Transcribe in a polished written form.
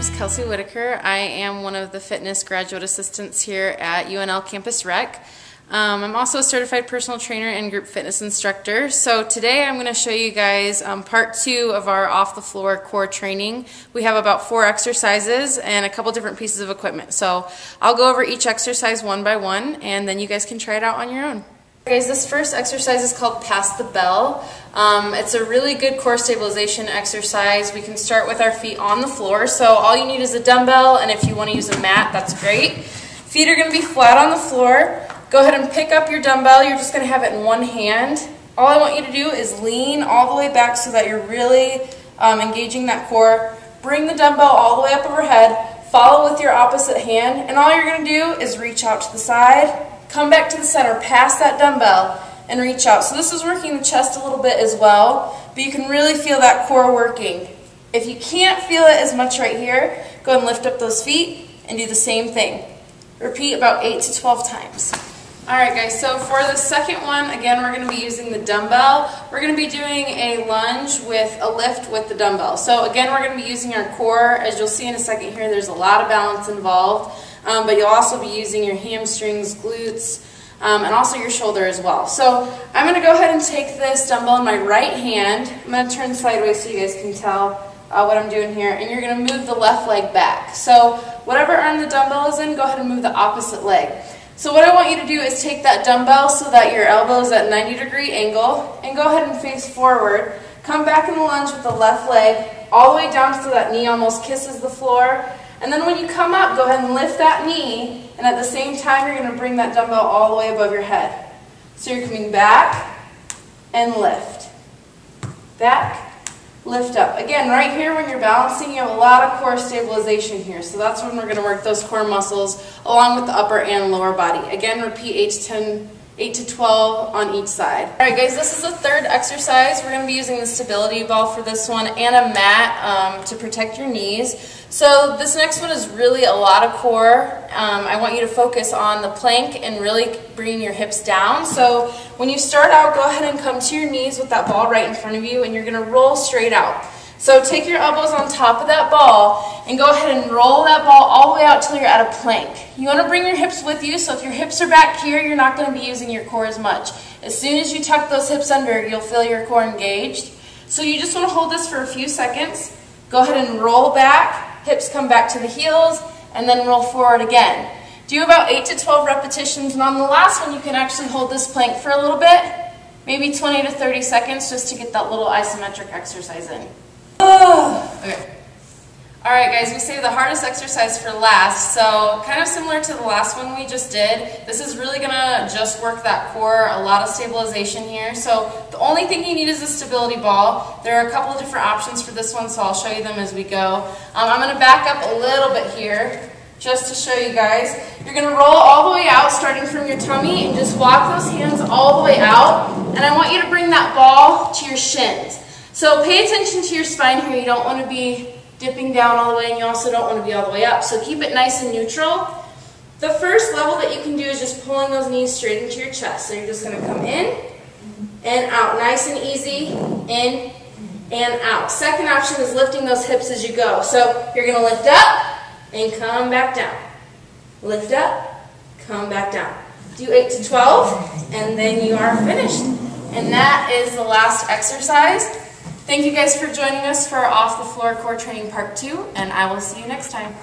is Kelsey Whitaker. I am one of the fitness graduate assistants here at UNL Campus Rec. I'm also a certified personal trainer and group fitness instructor. So today I'm going to show you guys part 2 of our off the floor core training. We have about 4 exercises and a couple different pieces of equipment. So I'll go over each exercise one by one and then you guys can try it out on your own. Guys, this first exercise is called Pass the Bell. It's a really good core stabilization exercise. We can start with our feet on the floor. So all you need is a dumbbell, and if you want to use a mat, that's great. Feet are going to be flat on the floor. Go ahead and pick up your dumbbell. You're just going to have it in one hand. All I want you to do is lean all the way back so that you're really engaging that core. Bring the dumbbell all the way up overhead. Follow with your opposite hand, and all you're going to do is reach out to the side. Come back to the center, pass that dumbbell, and reach out. So this is working the chest a little bit as well, but you can really feel that core working. If you can't feel it as much right here, go ahead and lift up those feet and do the same thing. Repeat about 8 to 12 times. Alright guys, so for the second one, again, we're going to be using the dumbbell. We're going to be doing a lunge with a lift with the dumbbell. So again, we're going to be using our core. As you'll see in a second here, there's a lot of balance involved. But you'll also be using your hamstrings, glutes, and also your shoulder as well. So I'm going to go ahead and take this dumbbell in my right hand. I'm going to turn sideways so you guys can tell what I'm doing here. And you're going to move the left leg back. So whatever arm the dumbbell is in, go ahead and move the opposite leg. So what I want you to do is take that dumbbell so that your elbow is at 90-degree angle, and go ahead and face forward. Come back in the lunge with the left leg all the way down so that knee almost kisses the floor. And then when you come up, go ahead and lift that knee, and at the same time you're going to bring that dumbbell all the way above your head. So you're coming back and lift. Back, lift up. Again, right here when you're balancing, you have a lot of core stabilization here. So that's when we're going to work those core muscles along with the upper and lower body. Again, repeat 8 to 12 on each side. Alright guys, this is the third exercise. We're going to be using the stability ball for this one and a mat to protect your knees. So this next one is really a lot of core. I want you to focus on the plank and really bringing your hips down. So when you start out, go ahead and come to your knees with that ball right in front of you, and you're going to roll straight out. So take your elbows on top of that ball and go ahead and roll that ball all the way out till you're at a plank. You want to bring your hips with you, so if your hips are back here, you're not going to be using your core as much. As soon as you tuck those hips under, you'll feel your core engaged. So you just want to hold this for a few seconds. Go ahead and roll back, hips come back to the heels, and then roll forward again. Do about 8 to 12 repetitions, and on the last one you can actually hold this plank for a little bit, maybe 20 to 30 seconds just to get that little isometric exercise in. Okay. Alright guys, we saved the hardest exercise for last, so kind of similar to the last one we just did. This is really going to just work that core, a lot of stabilization here. So the only thing you need is a stability ball. There are a couple of different options for this one, so I'll show you them as we go. I'm going to back up a little bit here just to show you guys. You're going to roll all the way out starting from your tummy and just walk those hands all the way out, and I want you to bring that ball to your shins. So pay attention to your spine here. You don't want to be dipping down all the way, and you also don't want to be all the way up. So keep it nice and neutral. The first level that you can do is just pulling those knees straight into your chest. So you're just going to come in and out. Nice and easy. In and out. Second option is lifting those hips as you go. So you're going to lift up and come back down. Lift up, come back down. Do 8 to 12, and then you are finished. And that is the last exercise. Thank you guys for joining us for our Off the Floor Core Training Part 2, and I will see you next time.